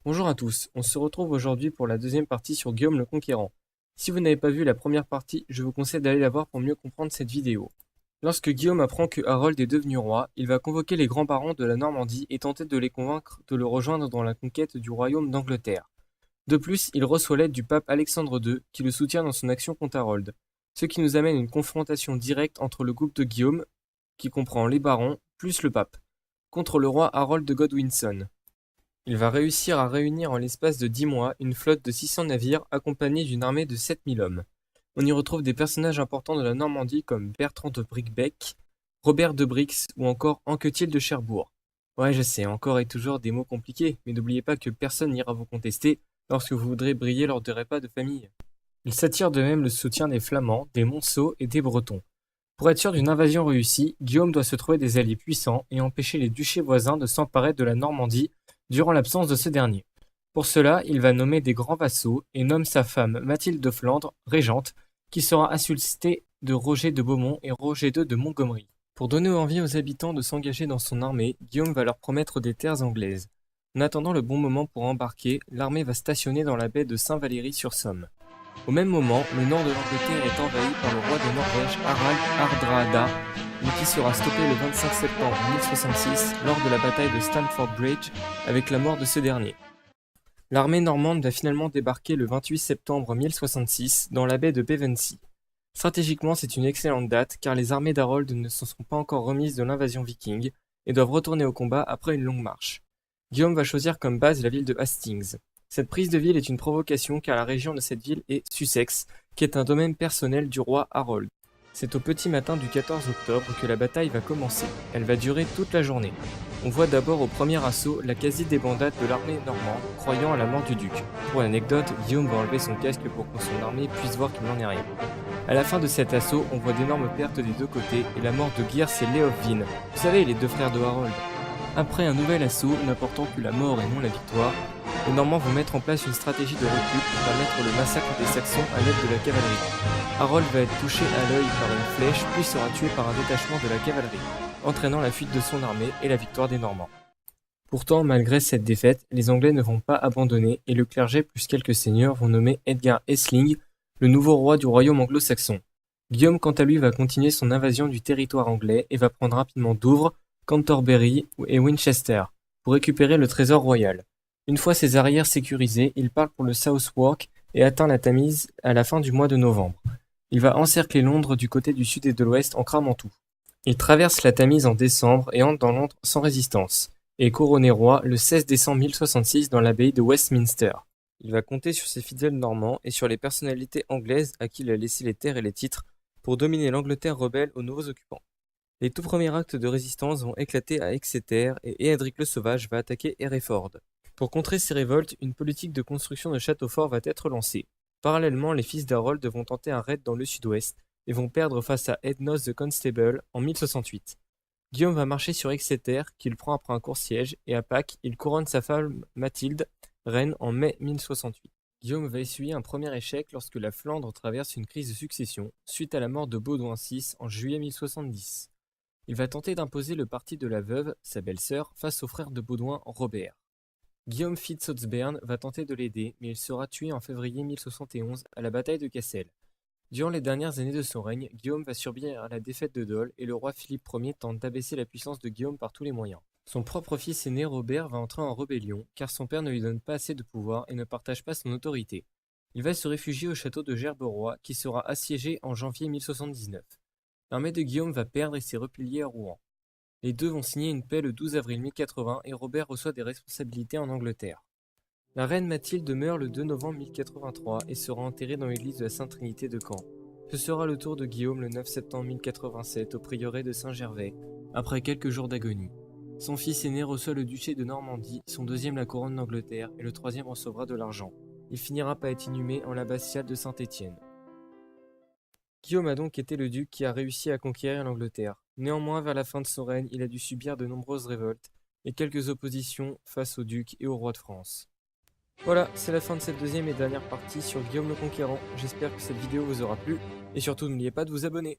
Bonjour à tous, on se retrouve aujourd'hui pour la deuxième partie sur Guillaume le Conquérant. Si vous n'avez pas vu la première partie, je vous conseille d'aller la voir pour mieux comprendre cette vidéo. Lorsque Guillaume apprend que Harold est devenu roi, il va convoquer les grands barons de la Normandie et tenter de les convaincre de le rejoindre dans la conquête du royaume d'Angleterre. De plus, il reçoit l'aide du pape Alexandre II qui le soutient dans son action contre Harold, ce qui nous amène à une confrontation directe entre le groupe de Guillaume, qui comprend les barons, plus le pape, contre le roi Harold de Godwinson. Il va réussir à réunir en l'espace de 10 mois une flotte de 600 navires accompagnée d'une armée de 7000 hommes. On y retrouve des personnages importants de la Normandie comme Bertrand de Brickbeck, Robert de Brix ou encore Anquetil de Cherbourg. Ouais, je sais, encore et toujours des mots compliqués, mais n'oubliez pas que personne n'ira vous contester lorsque vous voudrez briller lors de repas de famille. Il s'attire de même le soutien des Flamands, des Monceaux et des Bretons. Pour être sûr d'une invasion réussie, Guillaume doit se trouver des alliés puissants et empêcher les duchés voisins de s'emparer de la Normandie durant l'absence de ce dernier. Pour cela, il va nommer des grands vassaux et nomme sa femme Mathilde de Flandre, régente, qui sera assistée de Roger de Beaumont et Roger II de Montgomery. Pour donner envie aux habitants de s'engager dans son armée, Guillaume va leur promettre des terres anglaises. En attendant le bon moment pour embarquer, l'armée va stationner dans la baie de Saint-Valery-sur-Somme. Au même moment, le nord de l'Angleterre est envahi par le roi de Norvège Harald Hardrada, mais qui sera stoppé le 25 septembre 1066 lors de la bataille de Stamford Bridge avec la mort de ce dernier. L'armée normande va finalement débarquer le 28 septembre 1066 dans la baie de Pevensey. Stratégiquement, c'est une excellente date car les armées d'Harold ne se sont pas encore remises de l'invasion viking et doivent retourner au combat après une longue marche. Guillaume va choisir comme base la ville de Hastings. Cette prise de ville est une provocation car la région de cette ville est Sussex, qui est un domaine personnel du roi Harold. C'est au petit matin du 14 octobre que la bataille va commencer. Elle va durer toute la journée. On voit d'abord au premier assaut la quasi-débandade de l'armée normande, croyant à la mort du duc. Pour l'anecdote, Guillaume va enlever son casque pour que son armée puisse voir qu'il n'en est rien. À la fin de cet assaut, on voit d'énormes pertes des deux côtés et la mort de Gyrth et Leofwin. Vous savez, les deux frères de Harold. Après un nouvel assaut, n'apportant que la mort et non la victoire, les Normands vont mettre en place une stratégie de recul pour permettre le massacre des Saxons à l'aide de la cavalerie. Harold va être touché à l'œil par une flèche, puis sera tué par un détachement de la cavalerie, entraînant la fuite de son armée et la victoire des Normands. Pourtant, malgré cette défaite, les Anglais ne vont pas abandonner et le clergé plus quelques seigneurs vont nommer Edgar Essling, le nouveau roi du royaume anglo-saxon. Guillaume, quant à lui, va continuer son invasion du territoire anglais et va prendre rapidement Douvres, Canterbury et Winchester pour récupérer le trésor royal. Une fois ses arrières sécurisées, il part pour le Southwark et atteint la Tamise à la fin du mois de novembre. Il va encercler Londres du côté du sud et de l'ouest en cramant tout. Il traverse la Tamise en décembre et entre dans Londres sans résistance, et est couronné roi le 16 décembre 1066 dans l'abbaye de Westminster. Il va compter sur ses fidèles normands et sur les personnalités anglaises à qui il a laissé les terres et les titres pour dominer l'Angleterre rebelle aux nouveaux occupants. Les tout premiers actes de résistance vont éclater à Exeter et Éadric le Sauvage va attaquer Hereford. Pour contrer ces révoltes, une politique de construction de châteaux forts va être lancée. Parallèlement, les fils d'Harold vont tenter un raid dans le sud-ouest et vont perdre face à Ednos the Constable en 1068. Guillaume va marcher sur Exeter, qu'il prend après un court siège, et à Pâques, il couronne sa femme Mathilde, reine en mai 1068. Guillaume va essuyer un premier échec lorsque la Flandre traverse une crise de succession, suite à la mort de Baudouin VI en juillet 1070. Il va tenter d'imposer le parti de la veuve, sa belle-sœur, face au frère de Baudouin, Robert. Guillaume Fitz-Hotspur va tenter de l'aider, mais il sera tué en février 1071 à la bataille de Cassel. Durant les dernières années de son règne, Guillaume va subir la défaite de Dole et le roi Philippe Ier tente d'abaisser la puissance de Guillaume par tous les moyens. Son propre fils aîné Robert va entrer en rébellion, car son père ne lui donne pas assez de pouvoir et ne partage pas son autorité. Il va se réfugier au château de Gerberoy, qui sera assiégé en janvier 1079. L'armée de Guillaume va perdre et s'est repliée à Rouen. Les deux vont signer une paix le 12 avril 1080 et Robert reçoit des responsabilités en Angleterre. La reine Mathilde meurt le 2 novembre 1083 et sera enterrée dans l'église de la Sainte-Trinité de Caen. Ce sera le tour de Guillaume le 9 septembre 1087 au prieuré de Saint-Gervais, après quelques jours d'agonie. Son fils aîné reçoit le duché de Normandie, son deuxième la couronne d'Angleterre et le troisième recevra de l'argent. Il finira par être inhumé en l'abbatiale de Saint-Étienne. Guillaume a donc été le duc qui a réussi à conquérir l'Angleterre. Néanmoins, vers la fin de son règne, il a dû subir de nombreuses révoltes et quelques oppositions face au duc et au roi de France. Voilà, c'est la fin de cette deuxième et dernière partie sur Guillaume le Conquérant. J'espère que cette vidéo vous aura plu et surtout n'oubliez pas de vous abonner.